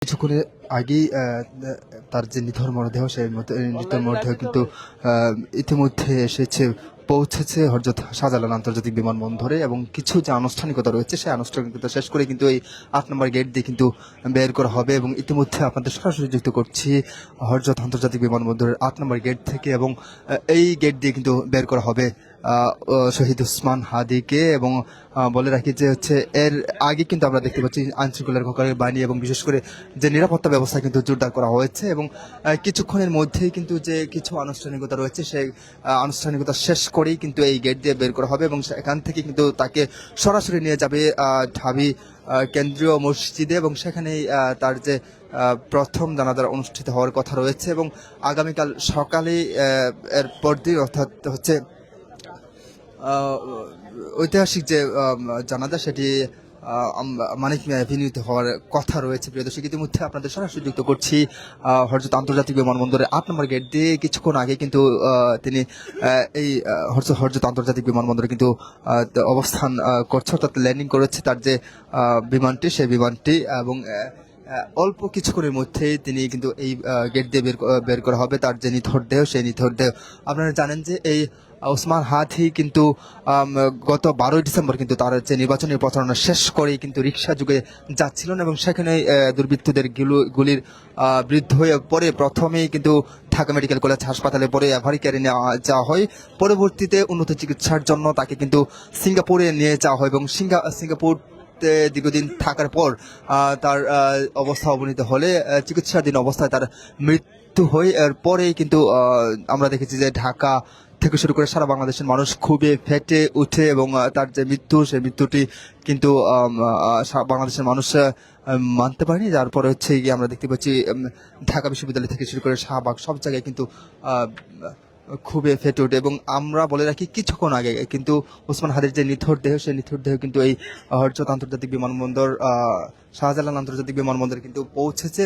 কিছুক্ষণ আগেই তার যে নিথর মরদেহ সেই নিথর মরদেহ কিন্তু ইতিমধ্যে পৌঁছেছে হযরত শাহজালাল আন্তর্জাতিক বিমানবন্দরে এবং কিছু যে আনুষ্ঠানিকতা রয়েছে সেই আনুষ্ঠানিকতা শেষ করে কিন্তু এই ৮ নম্বর গেট দিয়ে কিন্তু বের করা হবে এবং ইতিমধ্যে আপনাদের সরাসরি যুক্ত করছি হযরত আন্তর্জাতিক বিমানবন্দরের ৮ নম্বর গেট থেকে এবং এই গেট দিয়ে কিন্তু বের করা হবে শহীদ ওসমান হাদিকে এবং বলে রাখি যে এর আগে কিন্তু আমরা দেখতে পাচ্ছি আইনশৃঙ্খলা রক্ষাকারী বাহিনী এবং বিশেষ করে যে নিরাপত্তা ব্যবস্থা কিন্তু জোরদার করা হয়েছে এবং কিছুক্ষণের মধ্যেই কিন্তু যে কিছু আনুষ্ঠানিকতা রয়েছে সেই আনুষ্ঠানিকতা শেষ করেই কিন্তু এই গেট দিয়ে বের করা হবে এবং এখান থেকে কিন্তু তাকে সরাসরি নিয়ে যাবে ঢাবি কেন্দ্রীয় মসজিদে এবং সেখানেই তার যে প্রথম জানাজা অনুষ্ঠিত হওয়ার কথা রয়েছে এবং আগামীকাল সকালে এর পরদিন অর্থাৎ ঐতিহাসিক যে জানাজা সেটি মানিক মিয়া অ্যাভিনিউতে হওয়ার কথা রয়েছে। প্রিয় দর্শক, ইতিমধ্যে আপনাদের সরাসরি যুক্ত করছি হযরত আন্তর্জাতিক বিমানবন্দরের ৮ নম্বর গেট দিয়ে। কিছুক্ষণ আগে কিন্তু তিনি এই হযরত আন্তর্জাতিক বিমানবন্দরে কিন্তু অবস্থান করছে, অর্থাৎ ল্যান্ডিং করেছে তার যে বিমানটি সেই বিমানটি এবং অল্প কিছুক্ষণের মধ্যেই তিনি কিন্তু এই গেট দিয়ে বের করা হবে তার যে নিথর দেহ সেই নিথর দেহ। আপনারা জানেন যে এই ওসমান হাদি কিন্তু গত 12 ডিসেম্বর কিন্তু তার যে নির্বাচনী প্রচারণা শেষ করেই কিন্তু রিক্সা যুগে যাচ্ছিলেন এবং সেখানে দুর্বৃত্তদের গুলির বৃদ্ধ হয়ে পরে প্রথমেই কিন্তু ঢাকা মেডিকেল কলেজ হাসপাতালে পরে এভারি কেয়ারে নেওয়া যাওয়া হয়। পরবর্তীতে উন্নত চিকিৎসার জন্য তাকে কিন্তু সিঙ্গাপুরে নিয়ে যাওয়া হয় এবং সিঙ্গাপুর দীর্ঘদিন থাকার পর তার অবস্থা অবনীত হলে চিকিৎসাধীন অবস্থায় তার মৃত্যু হয়। এরপরেই কিন্তু আমরা দেখেছি যে ঢাকা থেকে শুরু করে সারা বাংলাদেশের মানুষ খুবই ফেটে উঠে এবং তার যে মৃত্যু সেই মৃত্যুটি কিন্তু বাংলাদেশের মানুষ মানতে পারেনি। যার পরে গিয়ে আমরা দেখতে পাচ্ছি ঢাকা বিশ্ববিদ্যালয় থেকে শুরু করে শাহবাগ সব জায়গায় কিন্তু খুবই ফেটে ওঠে এবং আমরা বলে রাখি কিছুক্ষণ আগে কিন্তু ওসমান হাদির যে নিথর দেহ সেই নিথর দেহ কিন্তু এই হযরত আন্তর্জাতিক বিমানবন্দর শাহজালাল আন্তর্জাতিক বিমানবন্দরে কিন্তু পৌঁছেছে।